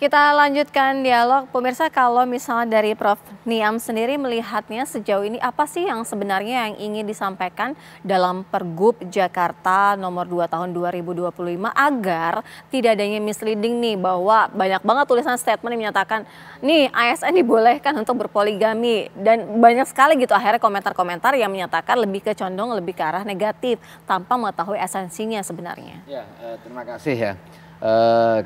Kita lanjutkan dialog. Pemirsa, kalau misalnya dari Prof. Niam sendiri melihatnya sejauh ini apa sih yang sebenarnya yang ingin disampaikan dalam Pergub Jakarta nomor 2 tahun 2025 agar tidak adanya misleading nih, bahwa banyak banget tulisan statement yang menyatakan nih ASN dibolehkan untuk berpoligami, dan banyak sekali gitu akhirnya komentar-komentar yang menyatakan lebih ke condong lebih ke arah negatif tanpa mengetahui esensinya sebenarnya. Ya, terima kasih ya.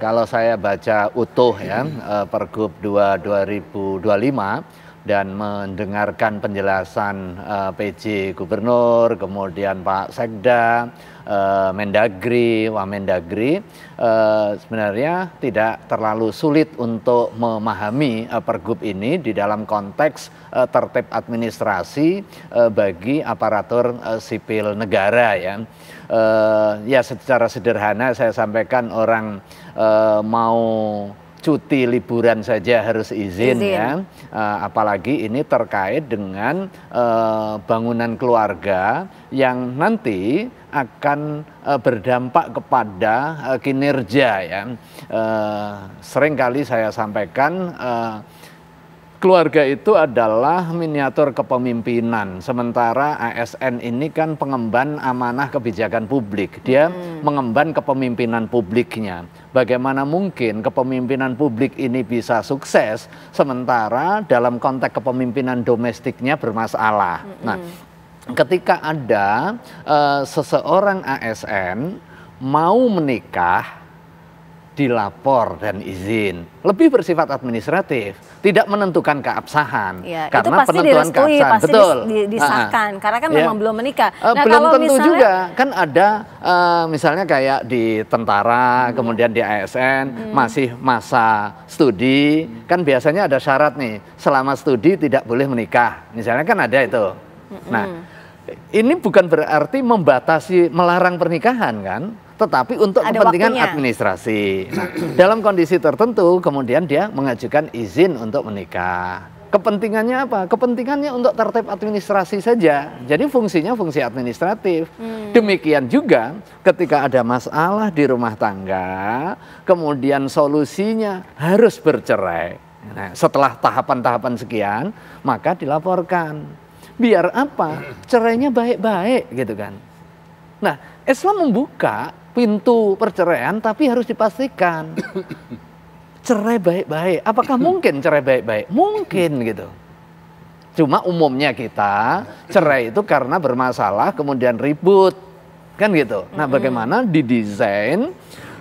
Kalau saya baca utuh ya Pergub 2 2025 dan mendengarkan penjelasan PJ Gubernur, kemudian Pak Sekda, Mendagri, Wamendagri, sebenarnya tidak terlalu sulit untuk memahami Pergub ini di dalam konteks tertib administrasi bagi aparatur sipil negara ya. Ya secara sederhana saya sampaikan, orang mau cuti liburan saja harus izin. Ya, apalagi ini terkait dengan bangunan keluarga yang nanti akan berdampak kepada kinerja ya. Seringkali saya sampaikan keluarga itu adalah miniatur kepemimpinan, sementara ASN ini kan pengemban amanah kebijakan publik. Dia mengemban kepemimpinan publiknya. Bagaimana mungkin kepemimpinan publik ini bisa sukses, sementara dalam konteks kepemimpinan domestiknya bermasalah. Nah, ketika ada seseorang ASN mau menikah, dilapor dan izin, lebih bersifat administratif, tidak menentukan keabsahan. Ya, karena itu pasti penentuan direstui, keabsahan pasti betul disahkan, karena kan memang belum menikah. Nah, belum kalau tentu misalnya, juga, kan ada misalnya kayak di tentara, kemudian di ASN masih masa studi, kan biasanya ada syarat nih, selama studi tidak boleh menikah, misalnya kan ada itu. Nah, ini bukan berarti membatasi, melarang pernikahan kan, tetapi untuk ada kepentingan waktunya. administrasi. Nah, dalam kondisi tertentu kemudian dia mengajukan izin untuk menikah. Kepentingannya apa? Kepentingannya untuk tertib administrasi saja. Jadi fungsinya fungsi administratif. Demikian juga ketika ada masalah di rumah tangga, kemudian solusinya harus bercerai. Nah, setelah tahapan-tahapan sekian, maka dilaporkan. Biar apa? Cerainya baik-baik gitu kan. Nah, Islam membuka pintu perceraian, tapi harus dipastikan cerai baik-baik. Apakah mungkin cerai baik-baik? Mungkin gitu. Cuma umumnya kita cerai itu karena bermasalah kemudian ribut, kan gitu. Nah, bagaimana didesain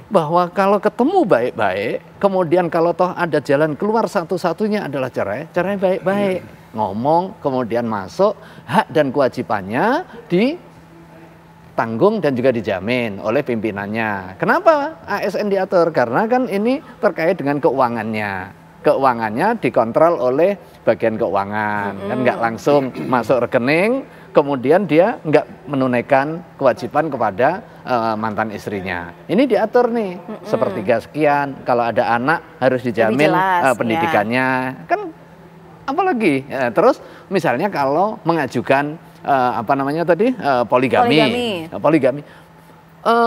bahwa kalau ketemu baik-baik, kemudian kalau toh ada jalan keluar satu-satunya adalah cerai, cerai baik-baik. Ngomong, kemudian masuk, hak dan kewajibannya ditanggung dan juga dijamin oleh pimpinannya. Kenapa ASN diatur? Karena kan ini terkait dengan keuangannya. Keuangannya dikontrol oleh bagian keuangan, kan nggak langsung masuk rekening, kemudian dia nggak menunaikan kewajiban kepada mantan istrinya. Ini diatur nih, sepertiga sekian, kalau ada anak harus dijamin jelas, pendidikannya. Kan apalagi, ya, terus misalnya kalau mengajukan apa namanya tadi, poligami.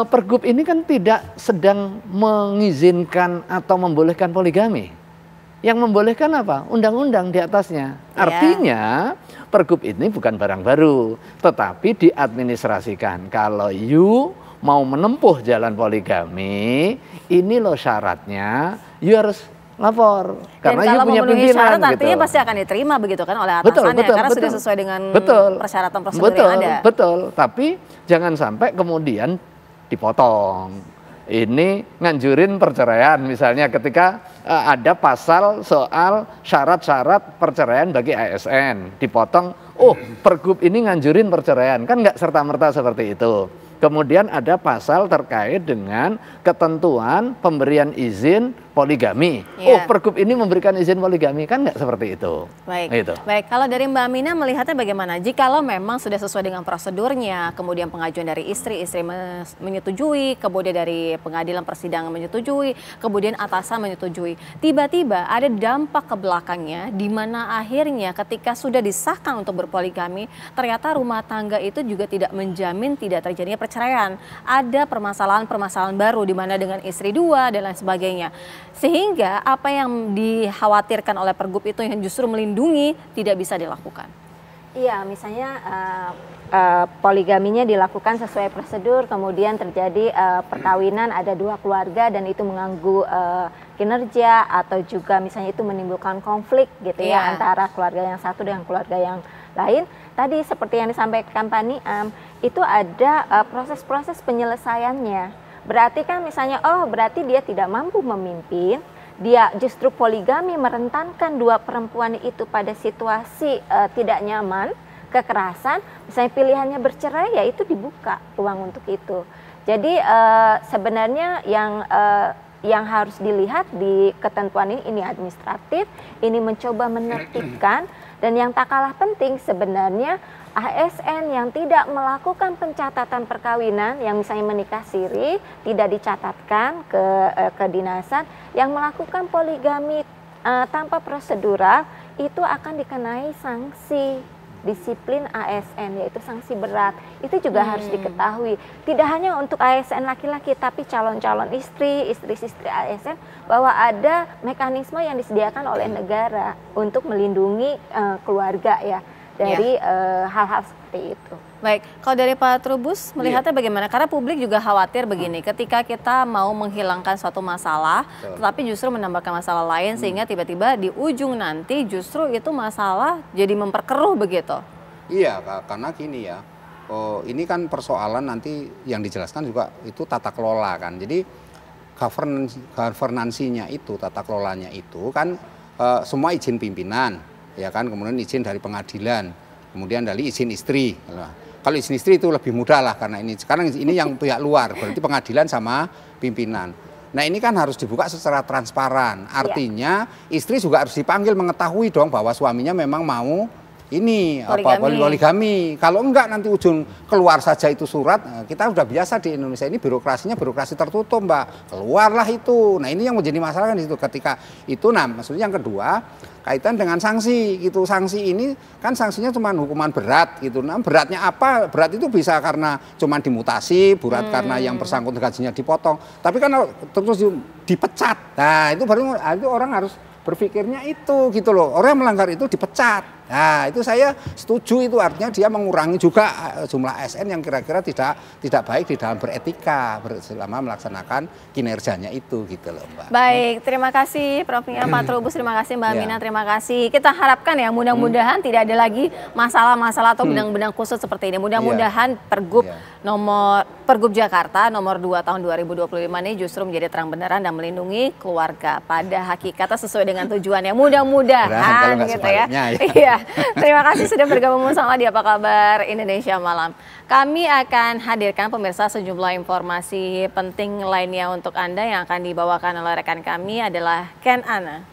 Pergub ini kan tidak sedang mengizinkan atau membolehkan poligami. Yang membolehkan apa? Undang-undang di atasnya. Artinya Pergub ini bukan barang baru, tetapi diadministrasikan. Kalau you mau menempuh jalan poligami, ini loh syaratnya, you harus lapor. Karena you punya pimpinan syarat, gitu. Artinya pasti akan diterima begitu kan oleh atasannya, karena sudah sesuai dengan persyaratan prosedur yang ada. Betul, tapi jangan sampai kemudian dipotong. Ini nganjurin perceraian, misalnya ketika ada pasal soal syarat-syarat perceraian bagi ASN, dipotong, oh Pergub ini nganjurin perceraian, kan nggak serta-merta seperti itu. Kemudian ada pasal terkait dengan ketentuan pemberian izin poligami. Oh, Pergub ini memberikan izin poligami, kan nggak seperti itu. Baik, gitu. Baik. Kalau dari Mbak Amina melihatnya bagaimana? Jikalau memang sudah sesuai dengan prosedurnya, kemudian pengajuan dari istri menyetujui, kemudian dari pengadilan persidangan menyetujui, kemudian atasan menyetujui, tiba-tiba ada dampak ke belakangnya, di mana akhirnya ketika sudah disahkan untuk berpoligami, ternyata rumah tangga itu juga tidak menjamin tidak terjadinya perceraian. Ada permasalahan-permasalahan baru, di mana dengan istri dua dan lain sebagainya. Sehingga apa yang dikhawatirkan oleh Pergub itu yang justru melindungi tidak bisa dilakukan. Iya, misalnya poligaminya dilakukan sesuai prosedur, kemudian terjadi perkawinan ada 2 keluarga dan itu mengganggu kinerja atau juga misalnya itu menimbulkan konflik gitu ya antara keluarga yang satu dengan keluarga yang lain. Tadi seperti yang disampaikan Pak Niam, itu ada proses-proses penyelesaiannya. Berarti kan misalnya, oh berarti dia tidak mampu memimpin, dia justru poligami merentankan 2 perempuan itu pada situasi tidak nyaman, kekerasan, misalnya pilihannya bercerai, ya itu dibuka ruang untuk itu. Jadi sebenarnya yang harus dilihat di ketentuan ini administratif, ini mencoba menertibkan, dan yang tak kalah penting sebenarnya ASN yang tidak melakukan pencatatan perkawinan, yang misalnya menikah siri, tidak dicatatkan ke kedinasan, yang melakukan poligami tanpa prosedural, itu akan dikenai sanksi disiplin ASN, yaitu sanksi berat. Itu juga harus diketahui. Tidak hanya untuk ASN laki-laki, tapi calon-calon istri, istri-istri ASN, bahwa ada mekanisme yang disediakan oleh negara untuk melindungi keluarga ya dari hal-hal seperti itu. Baik, kalau dari Pak Trubus melihatnya bagaimana? Karena publik juga khawatir begini, ketika kita mau menghilangkan suatu masalah, tetapi justru menambahkan masalah lain, sehingga tiba-tiba di ujung nanti justru itu masalah jadi memperkeruh begitu. Iya, karena gini ya, ini kan persoalan nanti yang dijelaskan juga itu tata kelola kan. Jadi governansinya itu, tata kelolanya itu kan semua izin pimpinan, ya kan, kemudian izin dari pengadilan, kemudian dari izin istri. Kalau izin istri itu lebih mudah lah, karena ini sekarang ini yang pihak luar, berarti pengadilan sama pimpinan. Nah ini kan harus dibuka secara transparan, artinya istri juga harus dipanggil mengetahui dong bahwa suaminya memang mau ini poligami. Kalau enggak nanti ujung keluar saja itu surat, kita udah biasa di Indonesia ini birokrasinya birokrasi tertutup Mbak, keluarlah itu. Nah ini yang menjadi masalah kan di situ, ketika itu. Nah maksudnya yang kedua kaitan dengan sanksi gitu, sanksi ini kan sanksinya cuma hukuman berat gitu. Nah beratnya apa? Berat itu bisa karena cuma dimutasi, berat karena yang bersangkutan gajinya dipotong, tapi kan terus dipecat. Nah itu baru itu orang harus berpikirnya itu gitu loh, orang yang melanggar itu dipecat. Nah itu saya setuju, itu artinya dia mengurangi juga jumlah ASN yang kira-kira tidak baik di dalam beretika selama melaksanakan kinerjanya itu gitu loh Mbak. Baik, terima kasih Prof. Niam, Pak Trubus, terima kasih Mbak Mina, terima kasih. Kita harapkan ya mudah-mudahan tidak ada lagi masalah-masalah atau benang-benang khusus seperti ini. Mudah-mudahan Pergub Jakarta nomor 2 tahun 2025 ini justru menjadi terang benderang dan melindungi keluarga pada hakikatnya sesuai dengan tujuannya. Mudah-mudahan gitu ya. Iya. Terima kasih sudah bergabung bersama di Apa Kabar Indonesia Malam. Kami akan hadirkan pemirsa sejumlah informasi penting lainnya untuk Anda. Yang akan dibawakan oleh rekan kami adalah Ken Ana.